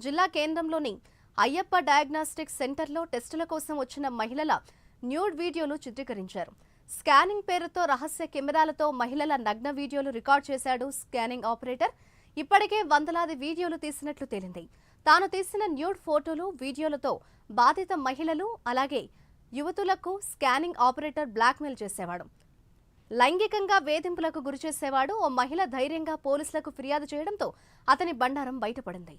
జిల్లా కేంద్రంలోని అయ్యప్ప డయాగ్నోస్టిక్ సెంటర్లో టెస్టుల కోసం వచ్చిన మహిళల న్యూడ్ వీడియోలు చిత్రీకరించారు. స్కానింగ్ పేరుతో రహస్య కెమెరాలతో మహిళల నగ్న వీడియోలు రికార్డ్ చేశాడు స్కానింగ్ ఆపరేటర్. ఇప్పటికే వందలాది వీడియోలు తీసినట్లు తేలింది. తాను తీసిన న్యూడ్ ఫోటోలు, వీడియోలతో బాధిత మహిళలు అలాగే యువతులకు స్కానింగ్ ఆపరేటర్ బ్లాక్మెయిల్ చేసేవాడు. లైంగికంగా వేధింపులకు గురిచేసేవాడు. ఓ మహిళ ధైర్యంగా పోలీసులకు ఫిర్యాదు చేయడంతో అతని బండారం బయటపడింది.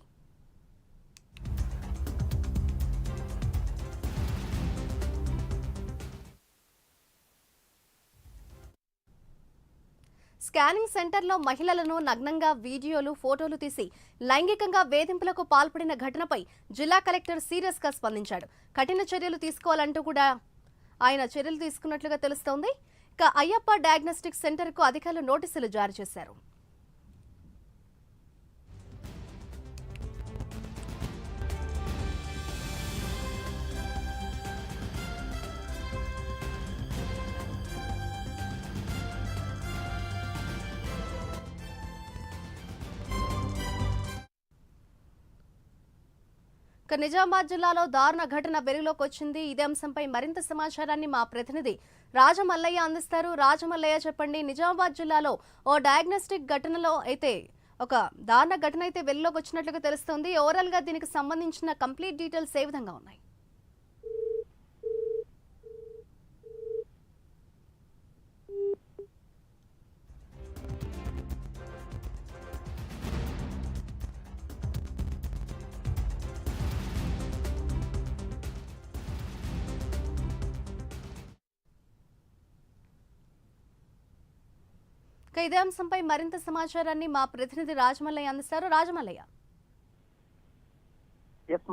స్కానింగ్ సెంటర్లో మహిళలను నగ్నంగా వీడియోలు, ఫోటోలు తీసి లైంగికంగా వేధింపులకు పాల్పడిన ఘటనపై జిల్లా కలెక్టర్ సీరియస్ గా స్పందించాడు. కఠిన చర్యలు తీసుకోవాలంటూ కూడా ఆయన చర్యలు తీసుకున్నట్లుగా తెలుస్తోంది. ఇక అయ్యప్ప డయాగ్నోస్టిక్ సెంటర్ కు అధికారులు నోటీసులు జారీ చేశారు. నిజామాబాద్ జిల్లాలో దారుణ ఘటన వెలుగులోకి వచ్చింది. ఇదే అంశంపై మరింత సమాచారాన్ని మా ప్రతినిధి రాజమల్లయ్య అందిస్తారు. రాజమల్లయ్య, చెప్పండి. నిజామాబాద్ జిల్లాలో ఓ డయాగ్నోస్టిక్ ఘటనలో అయితే ఒక దారుణ ఘటన అయితే వెలుగులోకి వచ్చినట్లుగా తెలుస్తోంది. ఓవరాల్ గా దీనికి సంబంధించిన కంప్లీట్ డీటెయిల్స్ ఏ విధంగా ఉన్నాయి? ఇదే అంశంపై మరింత సమాచారాన్ని మా ప్రతినిధి రాజమల్లయ్య అందిస్తారు. రాజమల్లయ్య,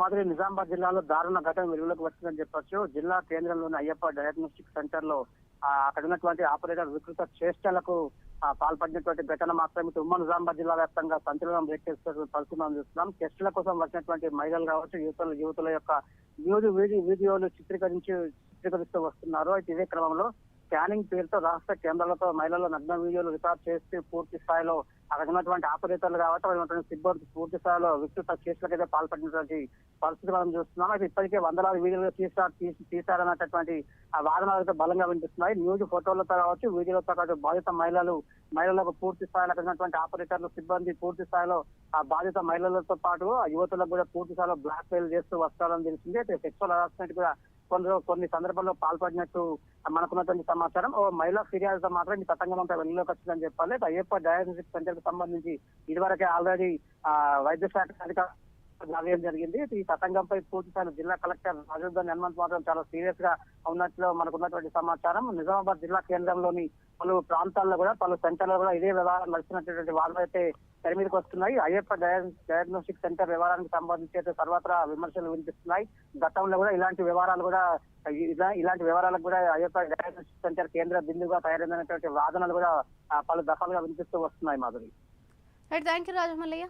మాదిరి నిజామాబాద్ జిల్లాలో దారుణ ఘటన వెలుగులోకి వచ్చిందని చెప్పొచ్చు. జిల్లా కేంద్రంలోని అయ్యప్ప డయాగ్నోస్టిక్ సెంటర్ లో అక్కడ ఉన్నటువంటి ఆపరేటర్ వికృత చేష్టలకు పాల్పడినటువంటి ఘటన మాత్రమే ఉమ్మడి నిజామాబాద్ జిల్లా వ్యాప్తంగా సంచలనం రేకెత్తుతున్న పరిస్థితి మనం చూస్తున్నాం. టెస్టుల కోసం వచ్చినటువంటి మహిళలు కావచ్చు, యువతుల యొక్క వీడియోలు చిత్రీకరిస్తూ వస్తున్నారు. అయితే ఇదే క్రమంలో స్కానింగ్ పేరుతో రాష్ట్ర కేంద్రాలతో మహిళల నగ్న వీడియోలు రికార్డ్ చేసి పూర్తి స్థాయిలో అక్కడ ఉన్నటువంటి ఆపరేటర్లు కావచ్చు, సిబ్బంది పూర్తి స్థాయిలో వికృత కేసులకైతే పాల్పడినటువంటి పరిస్థితి మనం చూస్తున్నాం. అయితే ఇప్పటికే వందలాది వీడియోలు తీశారన్నటువంటి ఆ వాదనలు బలంగా వినిపిస్తున్నాయి. న్యూస్ ఫోటోలతో కావచ్చు, వీడియోలతో కావచ్చు బాధిత మహిళలకు పూర్తి స్థాయిలో అక్కడ ఉన్నటువంటి ఆపరేటర్లు, సిబ్బంది పూర్తి స్థాయిలో ఆ బాధిత మహిళలతో పాటు యువతులకు కూడా పూర్తి స్థాయిలో బ్లాక్ మెయిల్ చేస్తూ వస్తారని తెలిసింది. అయితే సెక్సువల్ హరాస్మెంట్ కూడా కొన్ని సందర్భాల్లో పాల్పడినట్టు మనకున్నటువంటి సమాచారం. ఓ మహిళా ఫిర్యాదుతో మాత్రం ఈ తతంగం అంతా వెలుగులోకి వచ్చిందని చెప్పాలి. అయ్యప్ప డయాగ్నోస్టిక్ సెంటర్ కు సంబంధించి ఇదివరకే ఆల్రెడీ వైద్య శాఖ అధికారులు జరిగింది. ఈ తతంగంపై పూర్తి స్థాయి జిల్లా కలెక్టర్ రాజధాని హనుమంత్ మాత్రం చాలా సీరియస్ గా ఉన్నట్లు మనకున్నటువంటి సమాచారం. నిజామాబాద్ జిల్లా కేంద్రంలోని పలు ప్రాంతాల్లో కూడా పలు సెంటర్లో కూడా ఇదే వ్యవహారం నడిచినటువంటి వార్తలు అయితే తెర మీదకి వస్తున్నాయి. అయ్యప్ప డయాగ్నోస్టిక్ సెంటర్ వ్యవహారానికి సంబంధించి అయితే సర్వత్రా విమర్శలు వినిపిస్తున్నాయి. గతంలో కూడా ఇలాంటి వ్యవహారాలకు కూడా అయ్యప్ప డయాగ్నోస్టిక్ సెంటర్ కేంద్ర బిందుగా తయారైనటువంటి వాదనలు కూడా పలు దఫాలుగా వినిపిస్తూ వస్తున్నాయి. మాధురి, థాంక్యూ రాజమల్లయ్య.